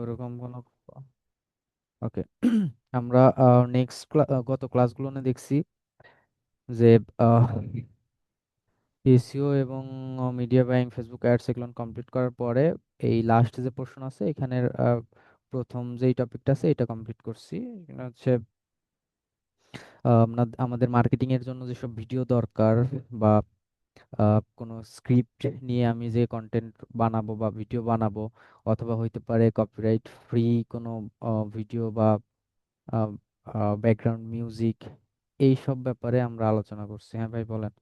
ওরকম কোনো। ওকে। আমরা নেক্সট গত ক্লাসগুলো দেখছি যে এসইও এবং মিডিয়া বায়িং, ফেসবুক অ্যাডস এগুলো কমপ্লিট করার পরে এই লাস্ট যে পোর্শন আছে এখানের প্রথম যেই টপিকটা আছে এটা কমপ্লিট করছি। এটা হচ্ছে আমাদের মার্কেটিং এর জন্য যেসব ভিডিও দরকার বা কোনো স্ক্রিপ্ট নিয়ে আমি যে কন্টেন্ট বানাবো বা ভিডিও বানাবো, অথবা হইতে পারে কপিরাইট ফ্রি কোনো ভিডিও বা ব্যাকগ্রাউন্ড মিউজিক, এই সব ব্যাপারে আমরা আলোচনা করছি। হ্যাঁ ভাই বলেন।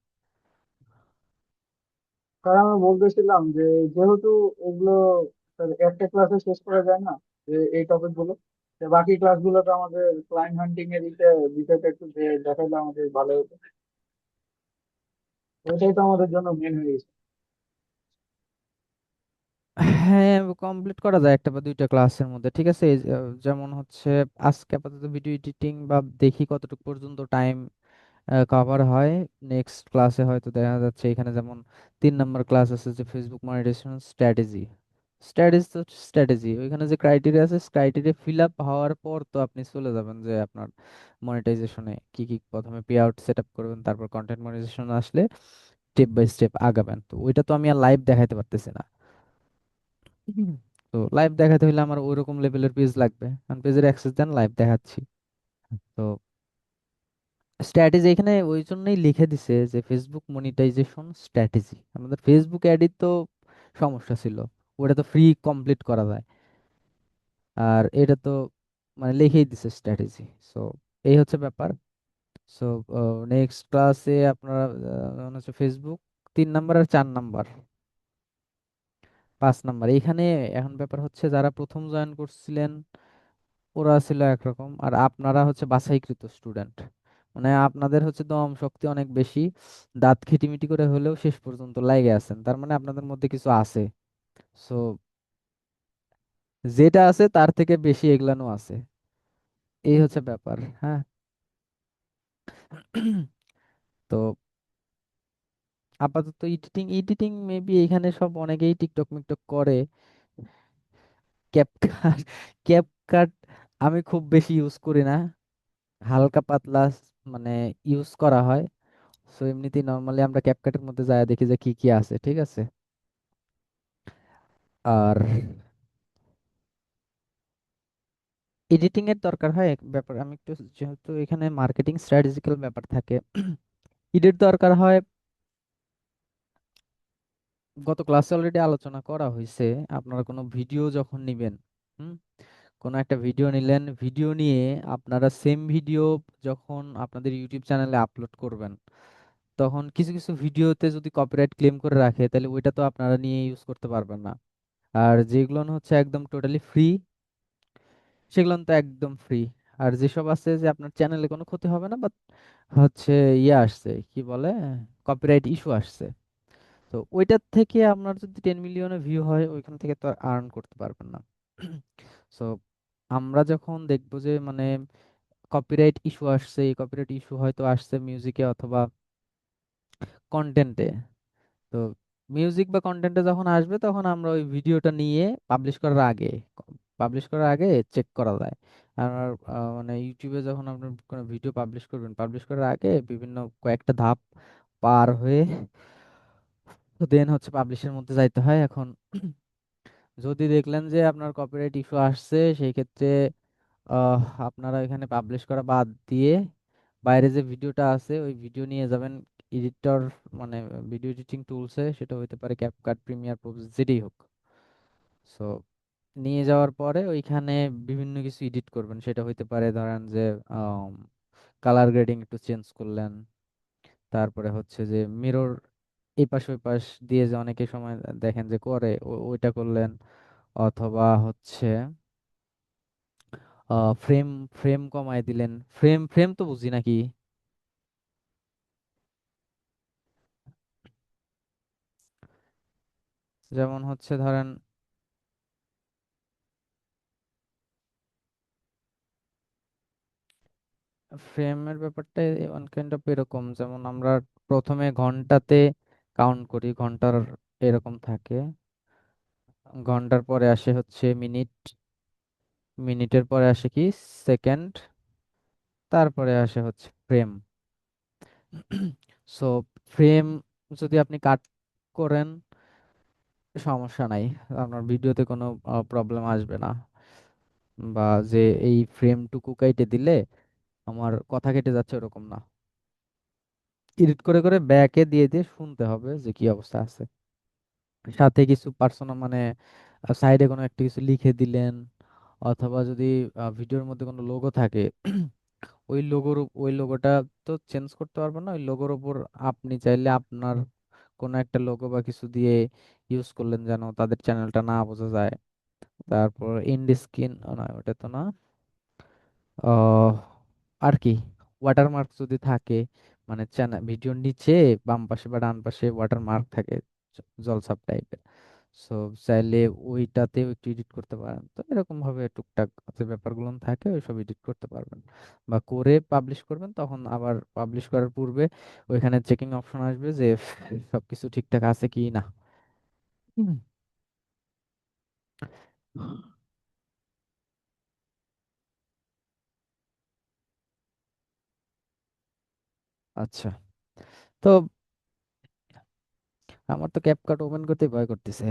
কারণ আমি বলতেছিলাম যে যেহেতু এগুলো একটা ক্লাসে শেষ করা যায় না, যে এই টপিক গুলো, তো বাকি ক্লাসগুলোতে আমাদের ক্লায়েন্ট হান্টিং এর বিষয়টা একটু দেখাইলে আমাদের ভালো হতো। ওইটাই তো আমাদের জন্য মেন হয়ে গেছে। হ্যাঁ, কমপ্লিট করা যায় একটা বা দুইটা ক্লাসের মধ্যে, ঠিক আছে। এই যেমন হচ্ছে আজকে আপাতত ভিডিও এডিটিং বা দেখি কতটুকু পর্যন্ত টাইম কভার হয়। নেক্সট ক্লাসে হয়তো দেখা যাচ্ছে এখানে যেমন 3 নম্বর ক্লাস আছে যে ফেসবুক মনিটাইজেশন স্ট্র্যাটেজি। স্ট্র্যাটেজি তো স্ট্র্যাটেজি, ওইখানে যে ক্রাইটেরিয়া আছে ক্রাইটেরিয়া ফিল আপ হওয়ার পর তো আপনি চলে যাবেন যে আপনার মনিটাইজেশনে কি কি প্রথমে পে আউট সেট আপ করবেন, তারপর কন্টেন্ট মনিটাইজেশন আসলে স্টেপ বাই স্টেপ আগাবেন। তো ওইটা তো আমি আর লাইভ দেখাইতে পারতেছি না। হুম। তো লাইভ দেখাতে হলে আমার ওইরকম লেভেলের পেজ লাগবে, কারণ পেজের অ্যাক্সেস দেন লাইভ দেখাচ্ছি। তো স্ট্র্যাটেজি এখানে ওই জন্যই লিখে দিছে যে ফেসবুক মনিটাইজেশন স্ট্র্যাটেজি। আমাদের ফেসবুক অ্যাডই তো সমস্যা ছিল, ওটা তো ফ্রি কমপ্লিট করা যায়, আর এটা তো মানে লিখেই দিছে স্ট্র্যাটেজি। সো এই হচ্ছে ব্যাপার। সো নেক্সট ক্লাসে আপনারা মনে হচ্ছে ফেসবুক 3 নাম্বার আর 4 নাম্বার, 5 নাম্বার এইখানে। এখন ব্যাপার হচ্ছে যারা প্রথম জয়েন করছিলেন ওরা ছিল একরকম, আর আপনারা হচ্ছে বাছাইকৃত স্টুডেন্ট, মানে আপনাদের হচ্ছে দম শক্তি অনেক বেশি, দাঁত খিটিমিটি করে হলেও শেষ পর্যন্ত লাইগে আছেন, তার মানে আপনাদের মধ্যে কিছু আছে। সো যেটা আছে তার থেকে বেশি এগুলানো আছে, এই হচ্ছে ব্যাপার। হ্যাঁ। তো আপাতত এডিটিং এডিটিং মেবি এখানে সব অনেকেই টিকটক মিকটক করে। ক্যাপকাট ক্যাপকাট আমি খুব বেশি ইউজ করি না, হালকা পাতলা মানে ইউজ করা হয়। সো এমনিতেই নর্মালি আমরা ক্যাপকাটের মধ্যে যায় দেখি যে কি কি আছে, ঠিক আছে। আর এডিটিং এর দরকার হয় এক ব্যাপার, আমি একটু যেহেতু এখানে মার্কেটিং স্ট্র্যাটেজিক্যাল ব্যাপার থাকে, এডিট দরকার হয়। গত ক্লাসে অলরেডি আলোচনা করা হয়েছে। আপনারা কোনো ভিডিও যখন নিবেন, হুম, কোনো একটা ভিডিও নিলেন, ভিডিও নিয়ে আপনারা সেম ভিডিও যখন আপনাদের ইউটিউব চ্যানেলে আপলোড করবেন, তখন কিছু কিছু ভিডিওতে যদি কপিরাইট ক্লেম করে রাখে তাহলে ওইটা তো আপনারা নিয়ে ইউজ করতে পারবেন না। আর যেগুলো হচ্ছে একদম টোটালি ফ্রি, সেগুলো তো একদম ফ্রি। আর যেসব আছে যে আপনার চ্যানেলে কোনো ক্ষতি হবে না, বাট হচ্ছে ইয়ে আসছে কি বলে, কপিরাইট ইস্যু আসছে, তো ওইটার থেকে আপনার যদি 10 মিলিয়নে ভিউ হয় ওইখান থেকে তো আর্ন করতে পারবেন না। সো আমরা যখন দেখবো যে মানে কপিরাইট ইস্যু আসছে, এই কপিরাইট ইস্যু হয়তো আসছে মিউজিকে অথবা কন্টেন্টে, তো মিউজিক বা কন্টেন্টে যখন আসবে তখন আমরা ওই ভিডিওটা নিয়ে পাবলিশ করার আগে চেক করা যায়। আর মানে ইউটিউবে যখন আপনি কোনো ভিডিও পাবলিশ করবেন, পাবলিশ করার আগে বিভিন্ন কয়েকটা ধাপ পার হয়ে দেন হচ্ছে পাবলিশের মধ্যে যাইতে হয়। এখন যদি দেখলেন যে আপনার কপিরাইট ইস্যু আসছে, সেই ক্ষেত্রে আহ, আপনারা এখানে পাবলিশ করা বাদ দিয়ে বাইরে যে ভিডিওটা আছে ওই ভিডিও নিয়ে যাবেন এডিটর, মানে ভিডিও এডিটিং টুলসে, সেটা হতে পারে ক্যাপকাট, প্রিমিয়ার প্রো, যেটাই হোক। সো নিয়ে যাওয়ার পরে ওইখানে বিভিন্ন কিছু এডিট করবেন, সেটা হইতে পারে ধরেন যে কালার গ্রেডিং একটু চেঞ্জ করলেন, তারপরে হচ্ছে যে মিরর এই পাশ ওই পাশ দিয়ে যে অনেকে সময় দেখেন যে করে ওইটা করলেন, অথবা হচ্ছে ফ্রেম ফ্রেম কমায় দিলেন। ফ্রেম ফ্রেম তো বুঝি নাকি। যেমন হচ্ছে ধরেন ফ্রেমের ব্যাপারটা ওয়ান কাইন্ড অফ এরকম, যেমন আমরা প্রথমে ঘন্টাতে কাউন্ট করি, ঘন্টার এরকম থাকে, ঘন্টার পরে আসে হচ্ছে মিনিট, মিনিটের পরে আসে কি সেকেন্ড, তারপরে আসে হচ্ছে ফ্রেম। সো ফ্রেম যদি আপনি কাট করেন সমস্যা নাই, আপনার ভিডিওতে কোনো প্রবলেম আসবে না। বা যে এই ফ্রেমটুকু কেটে দিলে আমার কথা কেটে যাচ্ছে ওরকম না, এডিট করে করে ব্যাকে দিয়ে দিয়ে শুনতে হবে যে কি অবস্থা আছে। সাথে কিছু পার্সোনাল মানে সাইডে কোনো একটা কিছু লিখে দিলেন, অথবা যদি ভিডিওর মধ্যে কোনো লোগো থাকে ওই লোগোটা তো চেঞ্জ করতে পারবেন না, ওই লোগোর উপর আপনি চাইলে আপনার কোনো একটা লোগো বা কিছু দিয়ে ইউজ করলেন যেন তাদের চ্যানেলটা না বোঝা যায়। তারপর ইন্ড স্ক্রিন না, ওটা তো না, আহ, আর কি ওয়াটারমার্ক যদি থাকে, মানে চ্যানেল ভিডিওর নিচে বাম পাশে বা ডান পাশে ওয়াটারমার্ক থাকে জলছাপ টাইপের, সো চাইলে ওইটাতেও একটু এডিট করতে পারেন। তো এরকম ভাবে টুকটাক যে ব্যাপারগুলো থাকে ওইসব এডিট করতে পারবেন বা করে পাবলিশ করবেন। তখন আবার পাবলিশ করার পূর্বে ওইখানে চেকিং অপশন আসবে যে সবকিছু ঠিকঠাক আছে কি না। হুম। আচ্ছা, তো আমার তো ক্যাপকাট ওপেন করতে ভয় করতেছে।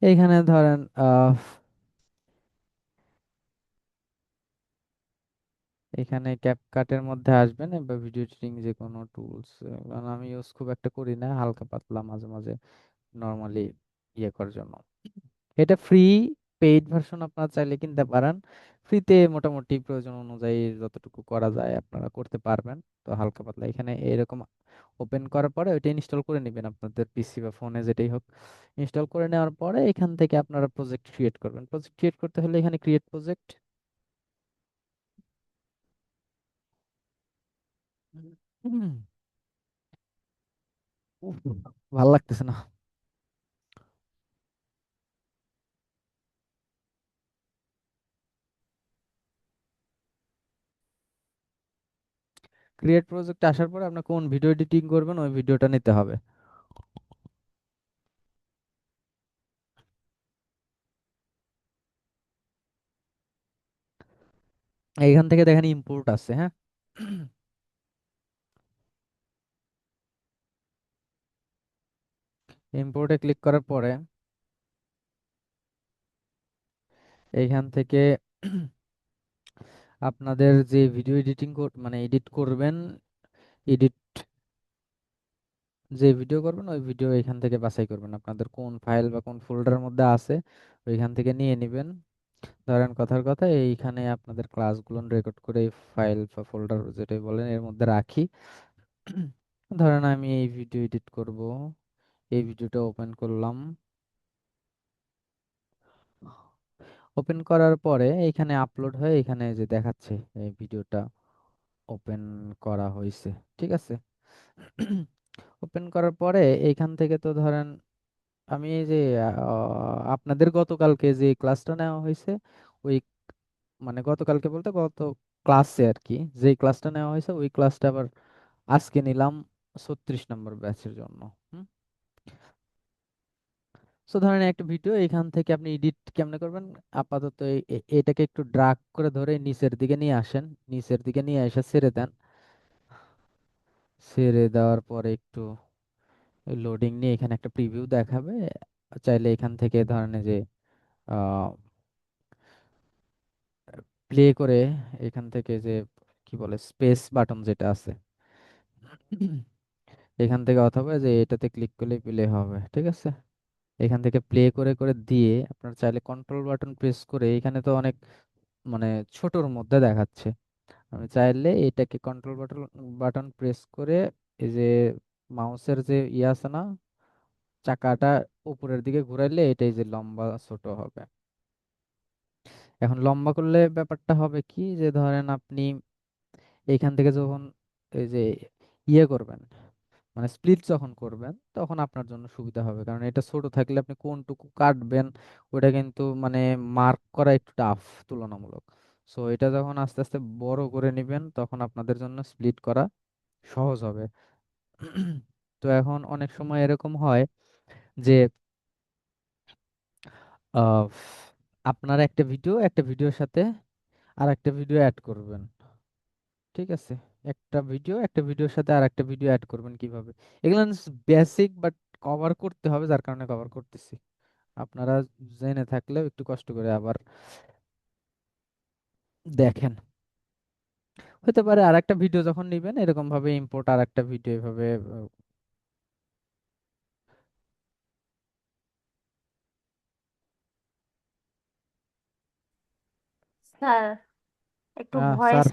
এইখানে ধরেন এখানে ক্যাপকাটের মধ্যে আসবেন বা ভিডিও এডিটিং যে কোনো টুলস, কারণ আমি ইউজ খুব একটা করি না, হালকা পাতলা মাঝে মাঝে নর্মালি ইয়ে করার জন্য। এটা ফ্রি, পেইড ভার্সন আপনারা চাইলে কিনতে পারেন। ফ্রিতে মোটামুটি প্রয়োজন অনুযায়ী যতটুকু করা যায় আপনারা করতে পারবেন। তো হালকা পাতলা এখানে এরকম ওপেন করার পরে ওইটা ইনস্টল করে নেবেন আপনাদের পিসি বা ফোনে যেটাই হোক। ইনস্টল করে নেওয়ার পরে এখান থেকে আপনারা প্রজেক্ট ক্রিয়েট করবেন। প্রজেক্ট ক্রিয়েট করতে হলে এখানে ক্রিয়েট প্রজেক্ট, ভাল লাগতেছে না। ক্রিয়েট প্রজেক্ট আসার পরে আপনার কোন ভিডিও এডিটিং করবেন ওই ভিডিওটা নিতে হবে। এইখান থেকে দেখেন ইম্পোর্ট আছে, হ্যাঁ। ইম্পোর্টে ক্লিক করার পরে এইখান থেকে আপনাদের যে ভিডিও এডিটিং মানে এডিট করবেন, এডিট যে ভিডিও করবেন ওই ভিডিও এখান থেকে বাছাই করবেন, আপনাদের কোন ফাইল বা কোন ফোল্ডারের মধ্যে আছে ওইখান থেকে নিয়ে নেবেন। ধরেন কথার কথা এইখানে আপনাদের ক্লাসগুলো রেকর্ড করে এই ফাইল বা ফোল্ডার যেটাই বলেন এর মধ্যে রাখি। ধরেন আমি এই ভিডিও এডিট করব, এই ভিডিওটা ওপেন করলাম। ওপেন করার পরে এখানে আপলোড হয়ে এখানে যে দেখাচ্ছে এই ভিডিওটা ওপেন করা হয়েছে, ঠিক আছে। ওপেন করার পরে এইখান থেকে তো ধরেন আমি এই যে আপনাদের গতকালকে যে ক্লাসটা নেওয়া হয়েছে ওই, মানে গতকালকে বলতে গত ক্লাসে আর কি, যে ক্লাসটা নেওয়া হয়েছে ওই ক্লাসটা আবার আজকে নিলাম 36 নম্বর ব্যাচের জন্য। সো ধরেন একটা ভিডিও এখান থেকে আপনি এডিট কেমনে করবেন, আপাতত এটাকে একটু ড্রাগ করে ধরে নিচের দিকে নিয়ে আসেন, নিচের দিকে নিয়ে এসে ছেড়ে দেন। ছেড়ে দেওয়ার পরে একটু লোডিং নিয়ে এখানে একটা প্রিভিউ দেখাবে। চাইলে এখান থেকে ধরেন এই যে প্লে করে এখান থেকে যে কি বলে স্পেস বাটন যেটা আছে এখান থেকে, অথবা যে এটাতে ক্লিক করলে প্লে হবে, ঠিক আছে। এখান থেকে প্লে করে করে দিয়ে আপনার চাইলে কন্ট্রোল বাটন প্রেস করে, এখানে তো অনেক মানে ছোটর মধ্যে দেখাচ্ছে, আমি চাইলে এটাকে কন্ট্রোল বাটন বাটন প্রেস করে এই যে মাউসের যে ইয়ে আছে না চাকাটা উপরের দিকে ঘুরাইলে এটাই যে লম্বা ছোট হবে। এখন লম্বা করলে ব্যাপারটা হবে কি যে ধরেন আপনি এইখান থেকে যখন এই যে ইয়ে করবেন মানে স্প্লিট যখন করবেন তখন আপনার জন্য সুবিধা হবে, কারণ এটা ছোট থাকলে আপনি কোনটুকু কাটবেন ওটা কিন্তু মানে মার্ক করা একটু টাফ তুলনামূলক। সো এটা যখন আস্তে আস্তে বড় করে নেবেন তখন আপনাদের জন্য স্প্লিট করা সহজ হবে। তো এখন অনেক সময় এরকম হয় যে আহ, আপনারা একটা ভিডিওর সাথে আর একটা ভিডিও অ্যাড করবেন, ঠিক আছে? একটা ভিডিওর সাথে আর একটা ভিডিও অ্যাড করবেন কিভাবে, এগুলো বেসিক বাট কভার করতে হবে, যার কারণে কভার করতেছি। আপনারা জেনে থাকলেও একটু কষ্ট করে আবার দেখেন। হতে পারে আর একটা ভিডিও যখন নিবেন এরকম ভাবে ইম্পোর্ট আর একটা ভিডিও এভাবে স্যার, একটু স্যার,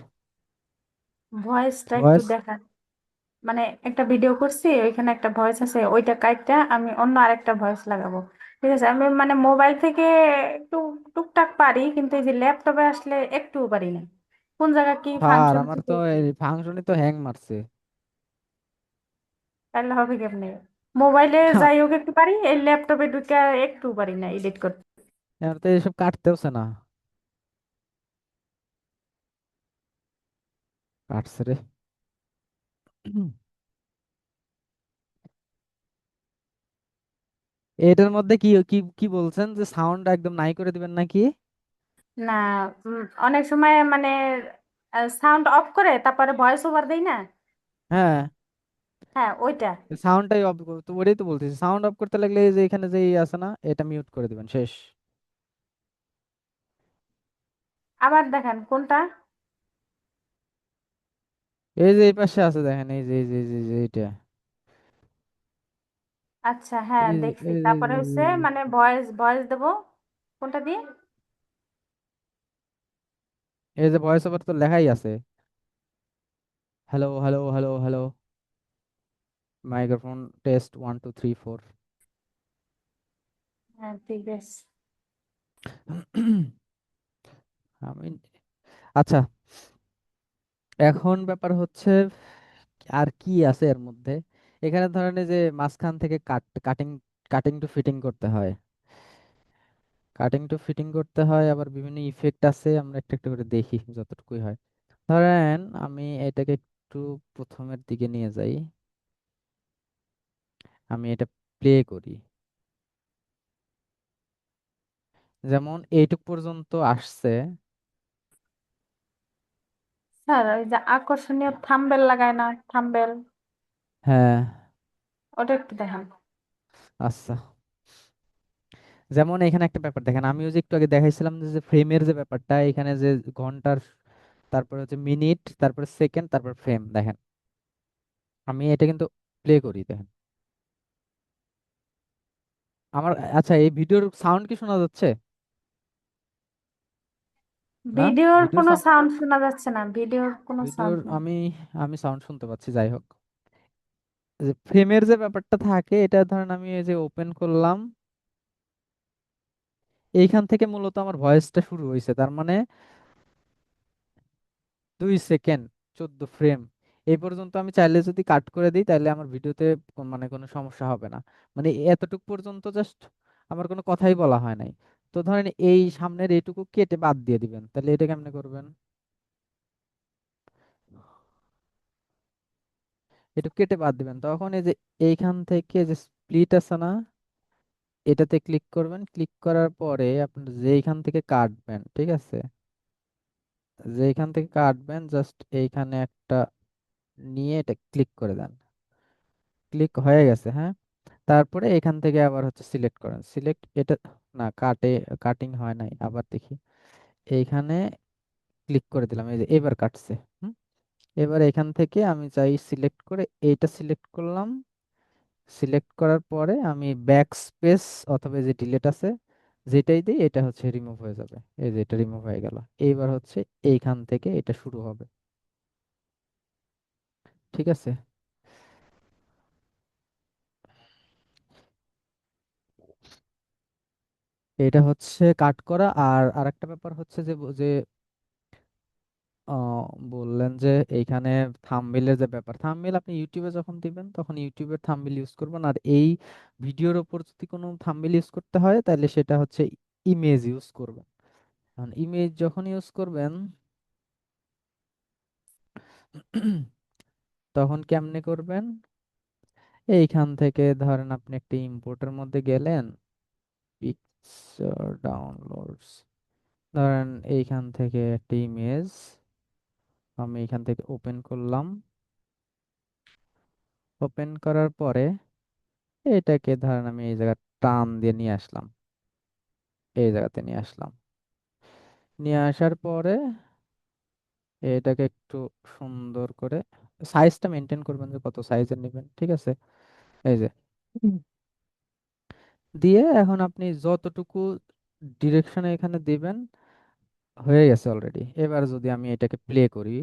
ভয়েসটা একটু ভয়েস। দেখান। মানে একটা ভিডিও করছি, ওইখানে একটা ভয়েস আছে, ওইটা কাটটা আমি অন্য আরেকটা ভয়েস লাগাবো। ঠিক আছে, আমি মানে মোবাইল থেকে একটু টুকটাক পারি, কিন্তু এই যে ল্যাপটপে আসলে একটুও পারি না। কোন জায়গা কি স্যার ফাংশন আমার কি তো করবো, এই ফাংশনে তো হ্যাং মারছে। তাহলে হবে কেমনি? মোবাইলে যাই হোক একটু পারি, এই ল্যাপটপে ঢুকে একটু পারি না এডিট করতে। এবার তো এসব কাটতেওছে না। কাটছে রে। এটার মধ্যে কি কি কি বলছেন যে সাউন্ড একদম নাই করে দিবেন নাকি? না, অনেক সময় মানে সাউন্ড অফ করে তারপরে ভয়েস ওভার দেই না। হ্যাঁ, হ্যাঁ, ওইটা। সাউন্ডটাই অফ, তো ওটাই তো বলতেছি, সাউন্ড অফ করতে লাগলে এই যে এখানে যে আছে না, এটা মিউট করে দিবেন, শেষ। আবার দেখান কোনটা। এই যে এই পাশে আছে দেখেন, এই যে এটা, আচ্ছা, হ্যাঁ এই যে দেখছি, এই যে তারপরে হচ্ছে মানে ভয়েস ভয়েস দেবো কোনটা দিয়ে। এই যে ভয়েস ওভার তো লেখাই আছে, hello hello hello hello, microphone test 1 2 3 4। হ্যাঁ, ঠিক আছে। আমি, আচ্ছা, এখন ব্যাপার হচ্ছে আর কি আছে এর মধ্যে। এখানে ধরেন এই যে মাঝখান থেকে কাটিং কাটিং টু ফিটিং করতে হয়, কাটিং টু ফিটিং করতে হয়, আবার বিভিন্ন ইফেক্ট আছে, আমরা একটা একটা করে দেখি যতটুকুই হয়। ধরেন আমি এটাকে একটু প্রথমের দিকে নিয়ে যাই, আমি এটা প্লে করি, যেমন এইটুক পর্যন্ত আসছে। স্যার, ওই যে আকর্ষণীয় থাম্বেল লাগায় না, থাম্বেল, হ্যাঁ, ওটা একটু দেখান। আচ্ছা, যেমন এখানে একটা ব্যাপার দেখেন, আমিও যে একটু আগে দেখাইছিলাম যে ফ্রেমের যে ব্যাপারটা, এখানে যে ঘন্টার, তারপরে হচ্ছে মিনিট, তারপরে সেকেন্ড, তারপর ফ্রেম, দেখেন আমি এটা কিন্তু প্লে করি, দেখেন আমার। আচ্ছা, এই ভিডিওর সাউন্ড কি শোনা যাচ্ছে? না, ভিডিওর ভিডিওর কোনো সাউন্ড শোনা যাচ্ছে না, ভিডিওর কোনো ভিডিওর সাউন্ড নেই। আমি আমি সাউন্ড শুনতে পাচ্ছি, যাই হোক। যে ফ্রেমের যে ব্যাপারটা থাকে, এটা ধরেন আমি এই যে ওপেন করলাম, এইখান থেকে মূলত আমার ভয়েসটা শুরু হয়েছে, তার মানে 2 সেকেন্ড 14 ফ্রেম, এই পর্যন্ত আমি চাইলে যদি কাট করে দিই তাহলে আমার ভিডিওতে মানে কোনো সমস্যা হবে না। মানে এতটুকু পর্যন্ত জাস্ট আমার কোনো কথাই বলা হয় নাই। তো ধরেন এই সামনের এইটুকু কেটে বাদ দিয়ে দিবেন, তাহলে এটা কেমনে করবেন? একটু কেটে বাদ দিবেন, তখন এই যে এইখান থেকে যে স্প্লিট আছে না, এটাতে ক্লিক করবেন, ক্লিক করার পরে আপনি যেইখান থেকে কাটবেন, ঠিক আছে, যেইখান থেকে কাটবেন জাস্ট এইখানে একটা নিয়ে এটা ক্লিক করে দেন, ক্লিক হয়ে গেছে, হ্যাঁ। তারপরে এখান থেকে আবার হচ্ছে সিলেক্ট করেন, সিলেক্ট এটা, না কাটিং হয় নাই, আবার দেখি, এইখানে ক্লিক করে দিলাম, এই যে এবার কাটছে। হুম, এবার এখান থেকে আমি চাই সিলেক্ট করে এইটা সিলেক্ট করলাম, সিলেক্ট করার পরে আমি ব্যাক স্পেস অথবা এই যে ডিলিট আছে যেটাই দিই, এটা হচ্ছে রিমুভ হয়ে যাবে, এই যে এটা রিমুভ হয়ে গেল। এইবার হচ্ছে এইখান থেকে এটা শুরু হবে, ঠিক আছে? এটা হচ্ছে কাট করা। আর আরেকটা ব্যাপার হচ্ছে যে বললেন যে এইখানে থাম্বনেইলের যে ব্যাপার, থাম্বনেইল আপনি ইউটিউবে যখন দিবেন তখন ইউটিউবের থাম্বনেইল ইউজ করবেন, আর এই ভিডিওর ওপর যদি কোনো থাম্বনেইল ইউজ করতে হয় তাহলে সেটা হচ্ছে ইমেজ ইউজ করবেন। কারণ ইমেজ যখন ইউজ করবেন তখন কেমনে করবেন, এইখান থেকে ধরেন আপনি একটা ইম্পোর্টের মধ্যে গেলেন, ডাউনলোডস, ধরেন এইখান থেকে একটা ইমেজ আমি এখান থেকে ওপেন করলাম। ওপেন করার পরে এটাকে ধরেন আমি এই জায়গা টান দিয়ে নিয়ে আসলাম, এই জায়গাতে নিয়ে আসলাম। নিয়ে আসার পরে এটাকে একটু সুন্দর করে সাইজটা মেনটেন করবেন যে কত সাইজের নেবেন, ঠিক আছে। এই যে হুম। দিয়ে এখন আপনি যতটুকু ডিরেকশনে এখানে দিবেন হয়ে গেছে অলরেডি। এবার যদি আমি এটাকে প্লে করি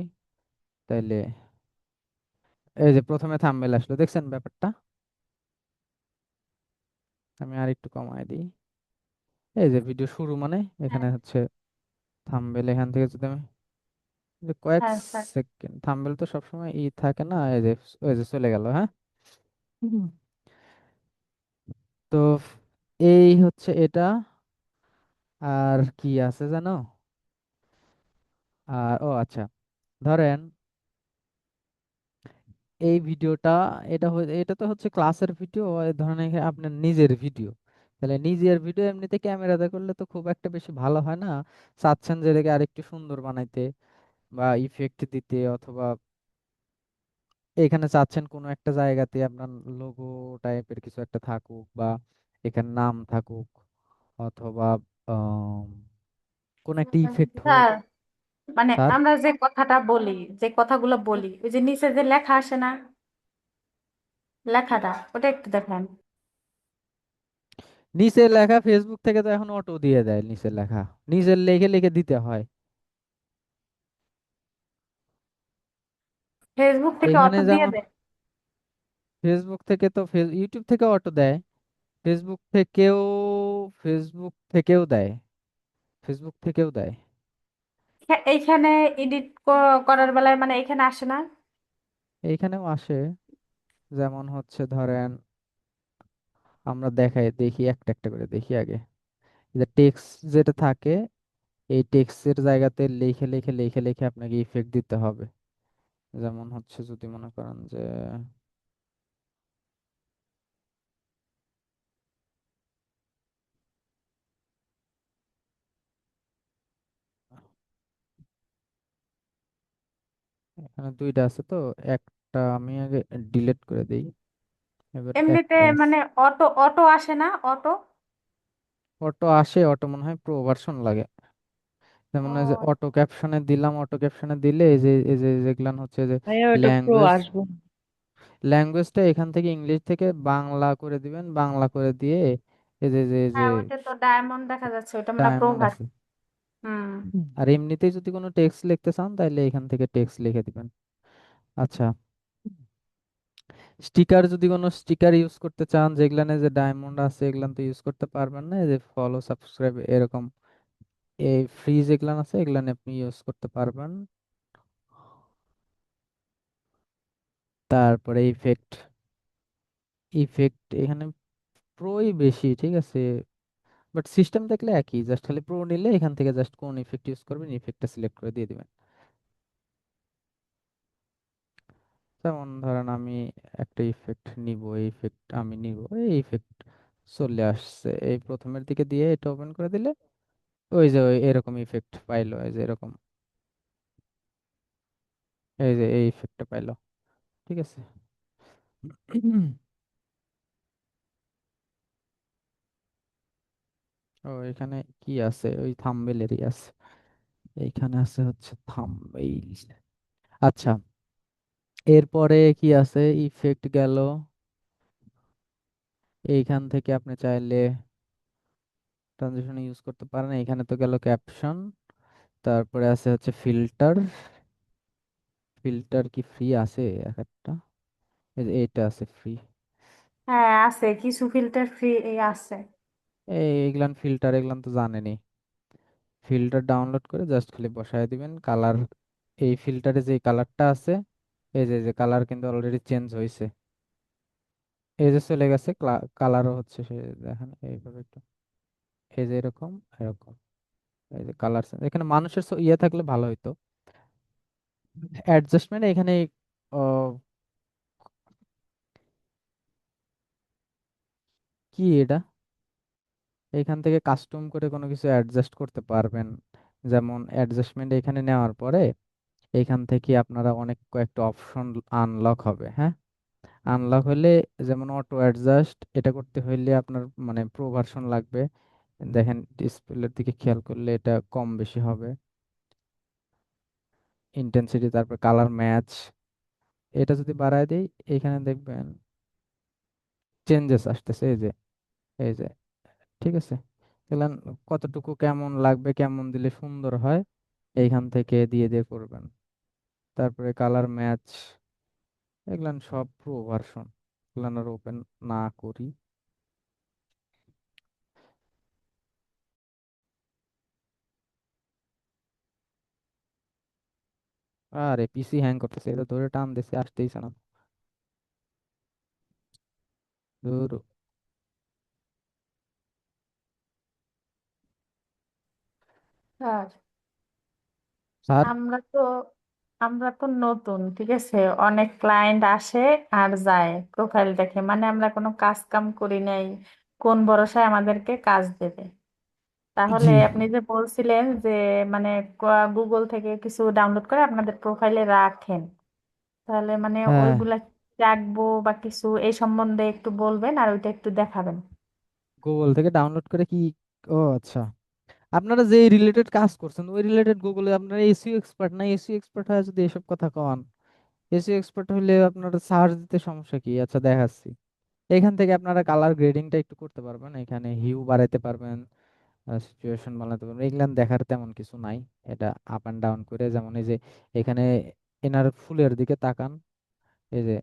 তাইলে এই যে প্রথমে থাম্বনেল আসলো, দেখছেন ব্যাপারটা। আমি আর একটু কমায় দিই। এই যে ভিডিও শুরু মানে হ্যাঁ, এখানে হচ্ছে থাম্বনেল, এখান থেকে যদি আমি যে কয়েক হ্যাঁ স্যার। সেকেন্ড, থাম্বনেল তো সবসময় থাকে না। এই যে চলে গেল, হ্যাঁ। হুম। তো এই হচ্ছে এটা। আর কি আছে জানো? আর ও আচ্ছা, ধরেন এই ভিডিওটা, এটা তো হচ্ছে ক্লাসের ভিডিও, ধরেন আপনার নিজের ভিডিও। তাহলে নিজের ভিডিও এমনিতে ক্যামেরাতে করলে তো খুব একটা বেশি ভালো হয় না। চাচ্ছেন যে এটাকে আরেকটু সুন্দর বানাইতে বা ইফেক্ট দিতে, অথবা এখানে চাচ্ছেন কোনো একটা জায়গাতে আপনার লোগো টাইপের কিছু একটা থাকুক, বা এখানে নাম থাকুক, অথবা আম, কোন একটা ইফেক্ট হোক। স্যার, মানে স্যার, আমরা যে কথাটা বলি, যে কথাগুলো বলি, ওই যে নিচে যে লেখা আসে না, লেখাটা ওটা একটু দেখেন। নিচে লেখা ফেসবুক থেকে তো এখন অটো দিয়ে দেয়, নিচের লেখা নিজের লিখে লিখে দিতে হয়। ফেসবুক থেকে এখানে অটো দিয়ে যেমন দেয়। ফেসবুক থেকে তো ইউটিউব থেকে অটো দেয়, ফেসবুক থেকেও ফেসবুক থেকেও দেয়, ফেসবুক থেকেও দেয়। এইখানে এডিট করার বেলায় মানে এখানে আসে না। এইখানেও আসে। যেমন হচ্ছে ধরেন আমরা দেখি একটা একটা করে দেখি আগে। যে টেক্সট যেটা থাকে, এই টেক্সটের জায়গাতে লিখে লিখে লিখে লিখে আপনাকে ইফেক্ট দিতে হবে। যেমন হচ্ছে যদি মনে করেন যে এখানে দুইটা আছে তো, একটা আমি আগে ডিলিট করে দিই। এবার এমনিতে একটা মানে অটো অটো আসে না, অটো। অটো আসে, অটো মনে হয় প্রো ভার্সন লাগে। যেমন এই যে ও অটো ক্যাপশনে দিলাম, অটো ক্যাপশনে দিলে এই যে যেগুলান হচ্ছে যে ভাইয়া ওটা প্রো ল্যাঙ্গুয়েজ, আসবো না। ল্যাঙ্গুয়েজটা এখান থেকে ইংলিশ থেকে বাংলা করে দিবেন, বাংলা করে দিয়ে এই যে হ্যাঁ, ওইটা তো ডায়মন্ড দেখা যাচ্ছে, ওটা মানে প্রো ডায়মন্ড আছে। ভার্সন। হুম। আর এমনিতেই যদি কোনো টেক্সট লিখতে চান তাহলে এখান থেকে টেক্সট লিখে দিবেন। আচ্ছা, স্টিকার যদি কোনো স্টিকার ইউজ করতে চান, যেগুলানে যে ডায়মন্ড আছে এগুলান তো ইউজ করতে পারবেন না। এই যে ফলো সাবস্ক্রাইব এরকম এই ফ্রি যেগুলান আছে এগুলান আপনি ইউজ করতে পারবেন। তারপরে ইফেক্ট, ইফেক্ট এখানে প্রোই বেশি, ঠিক আছে। বাট সিস্টেম দেখলে একই, জাস্ট খালি প্রো নিলে এখান থেকে জাস্ট কোন ইফেক্ট ইউজ করবেন ইফেক্টটা সিলেক্ট করে দিয়ে দিবেন। যেমন ধরেন আমি একটা ইফেক্ট নিব, এই ইফেক্ট আমি নিব, এই ইফেক্ট চলে আসছে এই প্রথমের দিকে দিয়ে এটা ওপেন করে দিলে ওই যে ওই এরকম ইফেক্ট পাইলো, এই যে এরকম, এই যে এই ইফেক্টটা পাইলো, ঠিক আছে। ও এখানে কি আছে, ওই থাম্বনেলেরই আছে, এইখানে আছে হচ্ছে থাম্বনেইল। আচ্ছা, এরপরে কি আছে, ইফেক্ট গেল। এইখান থেকে আপনি চাইলে ট্রানজিশন ইউজ করতে পারেন। এখানে তো গেল ক্যাপশন। তারপরে আছে হচ্ছে ফিল্টার। ফিল্টার কি ফ্রি আছে এক একটা? এই যে এইটা আছে ফ্রি। হ্যাঁ আছে, কিছু ফিল্টার ফ্রি আছে। এইগুলান ফিল্টার এগুলান তো জানেনই। ফিল্টার ডাউনলোড করে জাস্ট খালি বসায় দিবেন কালার। এই ফিল্টারে যে কালারটা আছে, এই যে কালার কিন্তু অলরেডি চেঞ্জ হয়েছে, এই যে চলে গেছে, কালারও হচ্ছে সে, দেখেন এইভাবে একটু, এই যে এরকম এরকম, এই যে কালার এখানে মানুষের ইয়ে থাকলে ভালো হইতো। অ্যাডজাস্টমেন্ট এখানে আহ, কি এটা, এইখান থেকে কাস্টম করে কোনো কিছু অ্যাডজাস্ট করতে পারবেন। যেমন অ্যাডজাস্টমেন্ট এখানে নেওয়ার পরে এইখান থেকে আপনারা অনেক কয়েকটা অপশন আনলক হবে, হ্যাঁ। আনলক হলে যেমন অটো অ্যাডজাস্ট, এটা করতে হইলে আপনার মানে প্রো ভার্সন লাগবে। দেখেন ডিসপ্লের দিকে খেয়াল করলে এটা কম বেশি হবে। ইন্টেন্সিটি, তারপর কালার ম্যাচ, এটা যদি বাড়ায় দেই এখানে দেখবেন চেঞ্জেস আসতেছে, এই যে ঠিক আছে। এগুলান কতটুকু কেমন লাগবে, কেমন দিলে সুন্দর হয়, এইখান থেকে দিয়ে দিয়ে করবেন। তারপরে কালার ম্যাচ, এগুলান সব প্রো ভার্সন, এগুলান আর ওপেন না করি। আরে পিসি হ্যাং করতেছে, এটা ধরে টান দিছে, আসতেইছে না। ধুর। Sir, sir. আমরা তো আমরা তো নতুন, ঠিক আছে, অনেক ক্লায়েন্ট আসে আর যায়, প্রোফাইল দেখে, মানে আমরা কোনো কাজ কাম করি নাই, কোন ভরসায় আমাদেরকে কাজ দেবে? তাহলে জি। আপনি যে বলছিলেন যে মানে গুগল থেকে কিছু ডাউনলোড করে আপনাদের প্রোফাইলে রাখেন, তাহলে মানে হ্যাঁ, ওইগুলা রাখবো বা কিছু, এই সম্বন্ধে একটু বলবেন আর ওইটা একটু দেখাবেন। গুগল থেকে ডাউনলোড করে কি? ও আচ্ছা, আপনারা যে রিলেটেড কাজ করছেন ওই রিলেটেড গুগলে আপনারা এসইও এক্সপার্ট না, এসইও এক্সপার্ট হয় যদি এসব কথা কন। এসইও এক্সপার্ট হলে আপনারা সার্চ দিতে সমস্যা কি? আচ্ছা দেখাচ্ছি। এখান থেকে আপনারা কালার গ্রেডিংটা একটু করতে পারবেন, এখানে হিউ বাড়াইতে পারবেন, সিচুয়েশন বানাতে পারবেন, এগুলা দেখার তেমন কিছু নাই। এটা আপ এন্ড ডাউন করে, যেমন এই যে এখানে এনার ফুলের দিকে তাকান, এই যে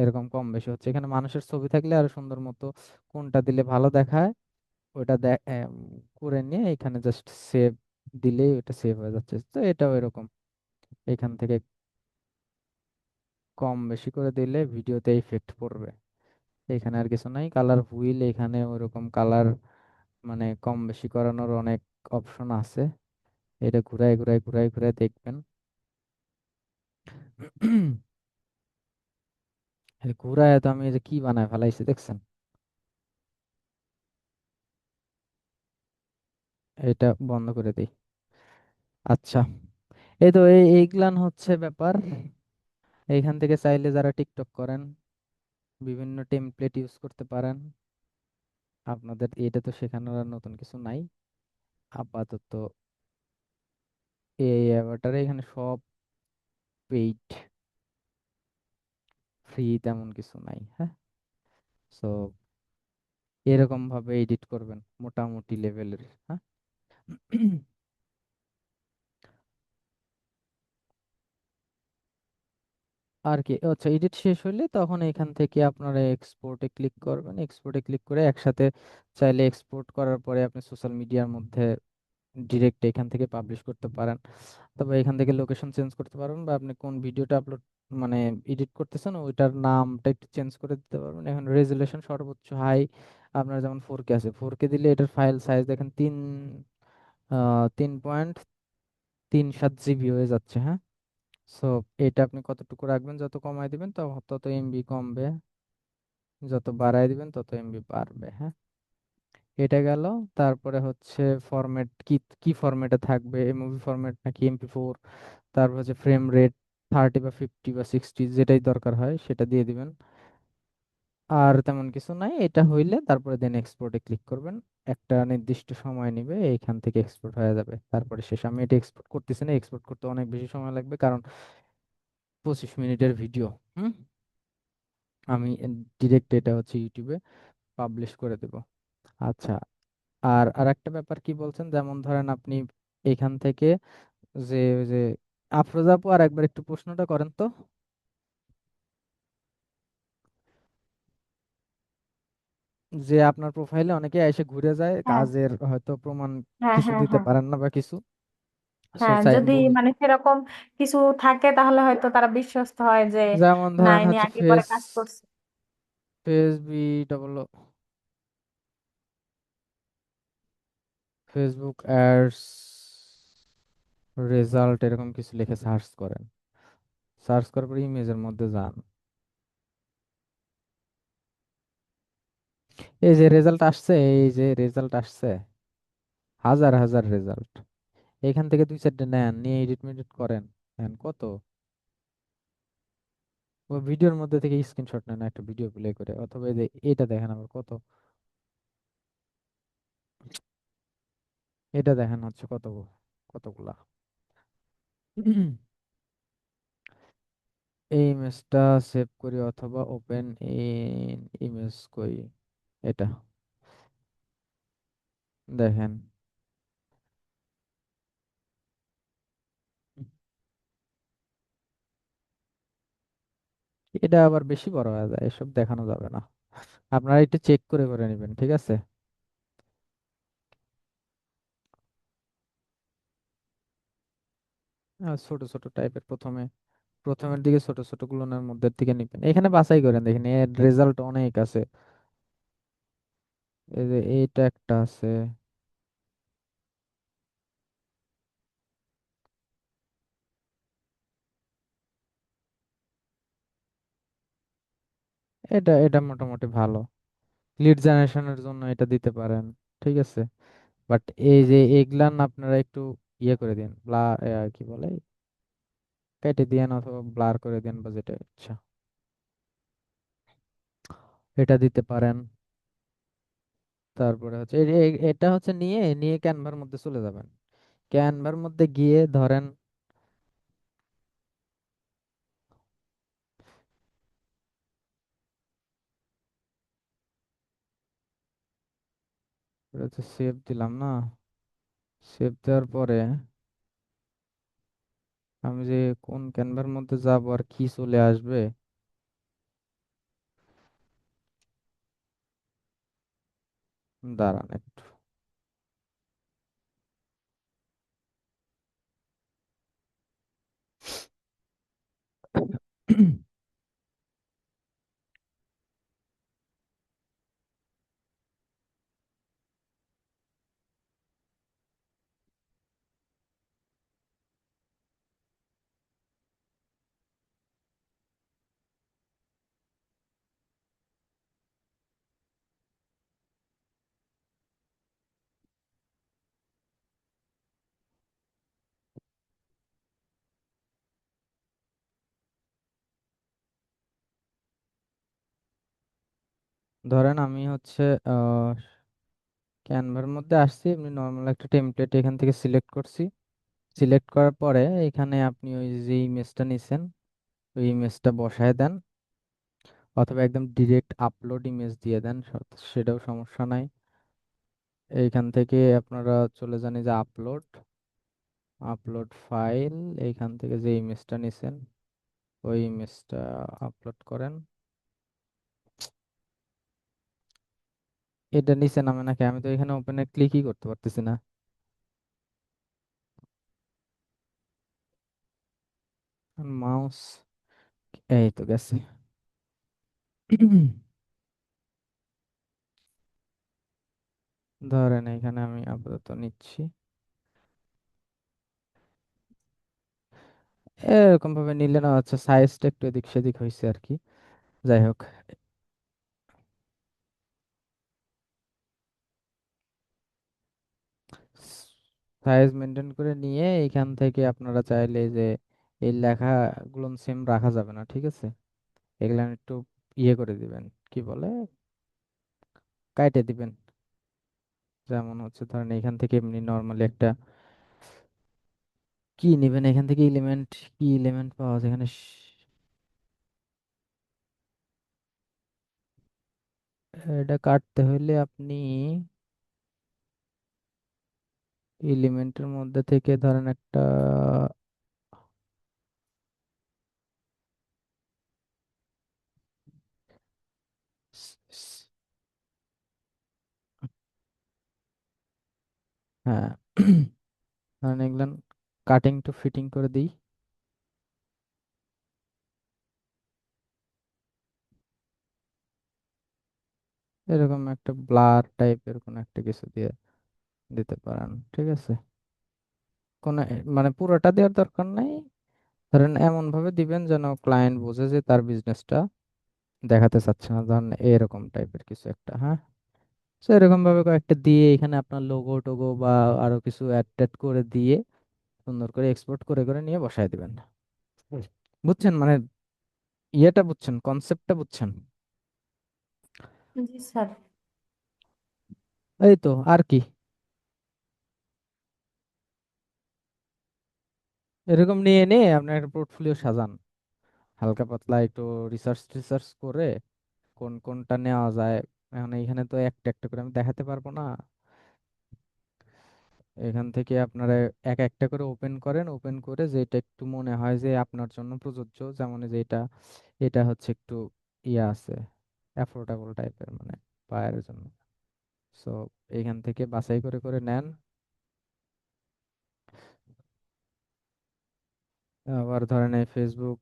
এরকম কম বেশি হচ্ছে। এখানে মানুষের ছবি থাকলে আরো সুন্দর মতো কোনটা দিলে ভালো দেখায় ওটা করে নিয়ে এখানে জাস্ট সেভ দিলেই ওটা সেভ হয়ে যাচ্ছে। তো এটাও এরকম, এখান থেকে কম বেশি করে দিলে ভিডিওতে ইফেক্ট পড়বে। এখানে আর কিছু নাই। কালার হুইল, এখানে ওইরকম কালার মানে কম বেশি করানোর অনেক অপশন আছে। এটা ঘুরায় ঘুরায় ঘুরায় ঘুরায় দেখবেন। এই ঘুরায় তো আমি এই যে কি বানায় ফেলাইছি দেখছেন? এটা বন্ধ করে দিই। আচ্ছা, এই তো এইগুলান হচ্ছে ব্যাপার। এইখান থেকে চাইলে যারা টিকটক করেন বিভিন্ন টেমপ্লেট ইউজ করতে পারেন। আপনাদের এটা তো শেখানোর আর নতুন কিছু নাই আপাতত। এই অ্যাভাটারে এখানে সব পেইড, ফ্রি তেমন কিছু নাই, হ্যাঁ। সো এরকম ভাবে এডিট করবেন মোটামুটি লেভেলের, হ্যাঁ। আর কি, আচ্ছা, এডিট শেষ হলে তখন এখান থেকে আপনারা এক্সপোর্টে ক্লিক করবেন। এক্সপোর্টে ক্লিক করে একসাথে চাইলে এক্সপোর্ট করার পরে আপনি সোশ্যাল মিডিয়ার মধ্যে ডিরেক্ট এখান থেকে পাবলিশ করতে পারেন। তবে এখান থেকে লোকেশন চেঞ্জ করতে পারবেন, বা আপনি কোন ভিডিওটা আপলোড মানে এডিট করতেছেন ওইটার নামটা একটু চেঞ্জ করে দিতে পারবেন। এখন রেজুলেশন সর্বোচ্চ হাই আপনার যেমন 4K আছে, 4K দিলে এটার ফাইল সাইজ দেখেন 3.37 জিবি হয়ে যাচ্ছে, হ্যাঁ। সো এটা আপনি কতটুকু রাখবেন, যত কমায় দিবেন তত এমবি কমবে, যত বাড়ায় দিবেন তত এমবি বাড়বে, হ্যাঁ। এটা গেল। তারপরে হচ্ছে ফরম্যাট কি, কি ফরম্যাটে থাকবে, মুভি ফরম্যাট নাকি MP4, তারপর হচ্ছে ফ্রেম রেট 30 বা 50 বা 60 যেটাই দরকার হয় সেটা দিয়ে দিবেন। আর তেমন কিছু নাই। এটা হইলে তারপরে দেন এক্সপোর্টে ক্লিক করবেন। একটা নির্দিষ্ট সময় নেবে, এইখান থেকে এক্সপোর্ট হয়ে যাবে, তারপরে শেষ। আমি এটা এক্সপোর্ট করতেছি না, এক্সপোর্ট করতে অনেক বেশি সময় লাগবে, কারণ 25 মিনিটের ভিডিও। হুম। আমি ডিরেক্ট এটা হচ্ছে ইউটিউবে পাবলিশ করে দেব। আচ্ছা, আর আরেকটা ব্যাপার কি বলছেন, যেমন ধরেন আপনি এখান থেকে যে আফরোজা আপু আর একবার একটু প্রশ্নটা করেন তো, যে আপনার প্রোফাইলে অনেকে এসে ঘুরে যায়, হ্যাঁ, কাজের হয়তো প্রমাণ হ্যাঁ, কিছু হ্যাঁ, দিতে হ্যাঁ, পারেন না বা কিছু। সো হ্যাঁ, চাই যদি মানে সেরকম কিছু থাকে তাহলে হয়তো তারা বিশ্বস্ত হয় যে যেমন না, ধরেন ইনি হচ্ছে আগে পরে কাজ করছে। ফেসবুক অ্যাডস রেজাল্ট এরকম কিছু লিখে সার্চ করেন। সার্চ করার পর ইমেজের মধ্যে যান। এই যে রেজাল্ট আসছে, এই যে রেজাল্ট আসছে, হাজার হাজার রেজাল্ট, এখান থেকে দুই চারটে নেন, নিয়ে এডিট মেডিট করেন, নেন কত, ও ভিডিওর মধ্যে থেকে স্ক্রিনশট নেন, একটা ভিডিও প্লে করে, অথবা এই যে এটা দেখেন আবার কত, এটা দেখেন হচ্ছে কত, কতগুলা। এই ইমেজটা সেভ করি অথবা ওপেন ইন ইমেজ করি, এটা দেখেন। এটা আবার বেশি বড় হয়ে যায়, এসব দেখানো যাবে না, আপনারা একটু চেক করে করে নেবেন, ঠিক আছে। ছোট ছোট টাইপের প্রথমে, প্রথমের দিকে ছোট ছোট গুলোর মধ্যে থেকে নিবেন, এখানে বাছাই করেন, দেখেন এর রেজাল্ট অনেক আছে। এই যে এইটা একটা আছে, এটা এটা মোটামুটি ভালো, লিড জেনারেশনের জন্য এটা দিতে পারেন, ঠিক আছে। বাট এই যে এগুলান আপনারা একটু ইয়ে করে দিন, ব্লার, কি বলে, কেটে দিয়েন অথবা ব্লার করে দিন, বা যেটা ইচ্ছা এটা দিতে পারেন। তারপরে হচ্ছে এটা হচ্ছে নিয়ে নিয়ে ক্যানভার মধ্যে চলে যাবেন, ক্যানভার মধ্যে গিয়ে ধরেন, এটা হচ্ছে সেভ দিলাম না, সেভ দেওয়ার পরে আমি যে কোন ক্যানভার মধ্যে যাব আর কি চলে আসবে, দাঁড়ান একটু। ধরেন আমি হচ্ছে ক্যানভার মধ্যে আসছি, এমনি নর্মাল একটা টেমপ্লেট এখান থেকে সিলেক্ট করছি, সিলেক্ট করার পরে এখানে আপনি ওই যে ইমেজটা নিছেন, ওই ইমেজটা বসায় দেন, অথবা একদম ডিরেক্ট আপলোড ইমেজ দিয়ে দেন, সেটাও সমস্যা নাই। এইখান থেকে আপনারা চলে যান এই যে আপলোড, আপলোড ফাইল, এইখান থেকে যে ইমেজটা নিছেন ওই ইমেজটা আপলোড করেন। এটা নিচে নামে নাকি, আমি তো এখানে ওপেনে ক্লিকই করতে পারতেছি না, মাউস, এই তো গেছে। ধরেন এখানে আমি আপাতত নিচ্ছি, এরকম ভাবে নিলে না হচ্ছে সাইজটা একটু এদিক সেদিক হয়েছে আর কি, যাই হোক। সাইজ মেনটেন করে নিয়ে এখান থেকে আপনারা চাইলে যে এই লেখাগুলো সেম রাখা যাবে না, ঠিক আছে, এগুলা একটু ইয়ে করে দিবেন, কি বলে, কাইটে দিবেন। যেমন হচ্ছে ধরেন এখান থেকে এমনি নর্মালি একটা কি নেবেন, এখান থেকে এলিমেন্ট, কি এলিমেন্ট পাওয়া যায় এখানে, এটা কাটতে হলে আপনি এলিমেন্টের মধ্যে থেকে ধরেন একটা, স- স- হ্যাঁ, ধরেন এগুলো কাটিং টু ফিটিং করে দিই, এরকম একটা ব্লার টাইপের কোন একটা কিছু দিয়ে দিতে পারেন, ঠিক আছে। কোন মানে পুরোটা দেওয়ার দরকার নাই, ধরেন এমন ভাবে দিবেন যেন ক্লায়েন্ট বোঝে যে তার বিজনেসটা দেখাতে চাচ্ছে না, ধরেন এরকম টাইপের কিছু একটা, হ্যাঁ। তো এরকম ভাবে কয়েকটা দিয়ে এখানে আপনার লোগো টোগো বা আরো কিছু অ্যাড ট্যাড করে দিয়ে সুন্দর করে এক্সপোর্ট করে করে নিয়ে বসায় দিবেন। বুঝছেন মানে, ইয়েটা বুঝছেন, কনসেপ্টটা বুঝছেন? জি স্যার। এই তো আর কি, এরকম নিয়ে নিয়ে আপনার একটা পোর্টফোলিও সাজান হালকা পাতলা একটু, রিসার্চ টিসার্চ করে কোন কোনটা নেওয়া যায়। এখন এইখানে তো একটা একটা করে আমি দেখাতে পারবো না, এখান থেকে আপনারা এক একটা করে ওপেন করেন, ওপেন করে যেটা একটু মনে হয় যে আপনার জন্য প্রযোজ্য, যেমন এই যে এটা, এটা হচ্ছে একটু ইয়ে আছে, অ্যাফোর্ডেবল টাইপের মানে বায়ারের জন্য। সো এইখান থেকে বাছাই করে করে নেন। আবার ধরেন এই ফেসবুক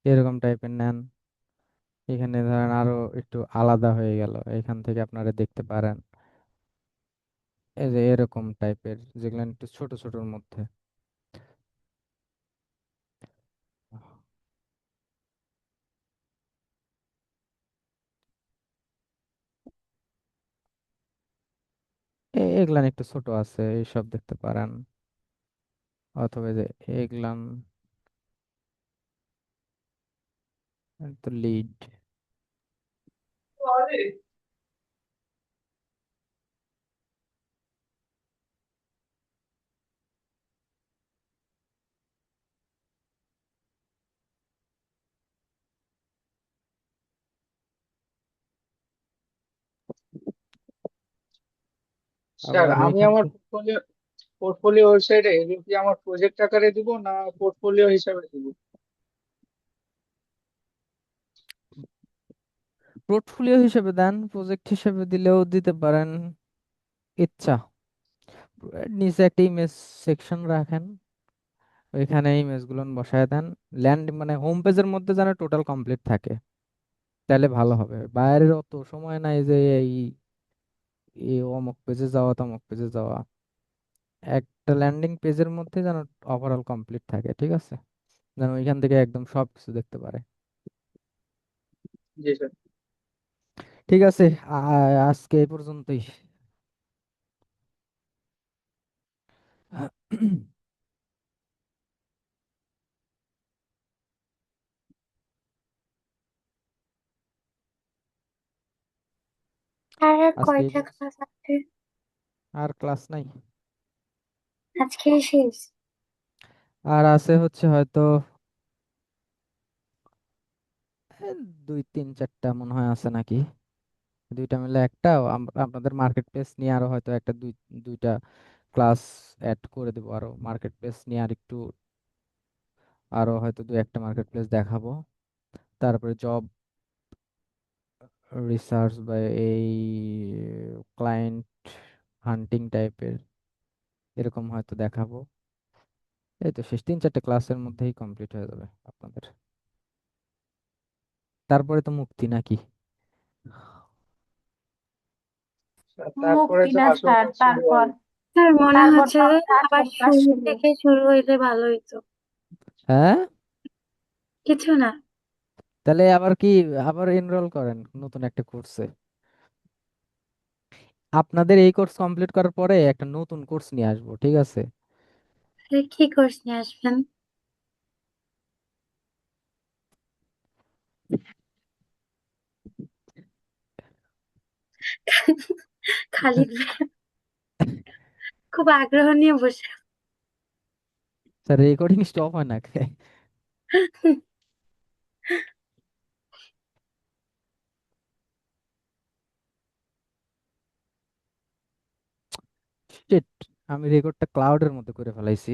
এরকম টাইপের নেন, এখানে ধরেন আরো একটু আলাদা হয়ে গেল, এখান থেকে আপনারা দেখতে পারেন এই যে এরকম টাইপের যেগুলো একটু ছোট ছোটর মধ্যে। এগুলান একটু ছোট আছে, এইসব দেখতে পারেন। অথবা এই যে এগুলান তো লিড। স্যার আবার আমি এইখান আমার থেকে পোর্টফোলিও ওয়েবসাইটে এগুলো কি আমার প্রজেক্ট আকারে দিব না পোর্টফোলিও হিসাবে দিব? পোর্টফোলিও হিসেবে দেন, প্রজেক্ট হিসেবে দিলেও দিতে পারেন, ইচ্ছা। নিচে একটা ইমেজ সেকশন রাখেন, ওইখানে ইমেজ গুলো বসায় দেন। ল্যান্ড মানে হোম পেজের মধ্যে যেন টোটাল কমপ্লিট থাকে, তাহলে ভালো হবে। বাইরের অত সময় নাই যে এই এই অমুক পেজে যাওয়া তমুক পেজে যাওয়া, একটা ল্যান্ডিং পেজের মধ্যে যেন ওভারঅল কমপ্লিট থাকে, ঠিক আছে, যেন ওইখান থেকে একদম সব কিছু দেখতে পারে। জি স্যার। ঠিক আছে, আজকে এই পর্যন্তই। আর আর আজকে এই কয়টা পর্যন্ত, ক্লাস আছে? আর ক্লাস নাই। আজকে শেষ? আর আছে হচ্ছে হয়তো এ, দুই তিন চারটা মনে হয় আছে নাকি, দুইটা মিলে একটা। আপনাদের মার্কেট প্লেস নিয়ে আরো হয়তো একটা দুইটা ক্লাস অ্যাড করে দেবো, আরো মার্কেট প্লেস নিয়ে আর একটু, আরো হয়তো দু একটা মার্কেট প্লেস দেখাবো। তারপরে জব রিসার্চ বা এই ক্লায়েন্ট হান্টিং টাইপের এরকম হয়তো দেখাবো। এই তো শেষ তিন চারটে ক্লাসের মধ্যেই কমপ্লিট হয়ে যাবে আপনাদের, তারপরে তো মুক্তি নাকি। তারপরে মুক্তি তো না আসল স্যার, কাজ শুরু তারপর, হবে। স্যার মনে তারপর হচ্ছে তো যে আমাদের আবার আসল ক্লাস শুরু শুরু। থেকে শুরু হইলে ভালো হইতো। হ্যাঁ, কিছু না। তাহলে আবার কি, আবার এনরোল করেন নতুন একটা কোর্সে। আপনাদের এই কোর্স কমপ্লিট করার পরে একটা নতুন কোর্স নিয়ে আসবো, ঠিক আছে। স্যার কি কোর্স নিয়ে আসবেন? খালিদ ভাই খুব আগ্রহ নিয়ে বসে স্যার রেকর্ডিং স্টপ হয় না। আছে। Shit, আমি রেকর্ডটা ক্লাউডের মধ্যে করে ফেলাইছি।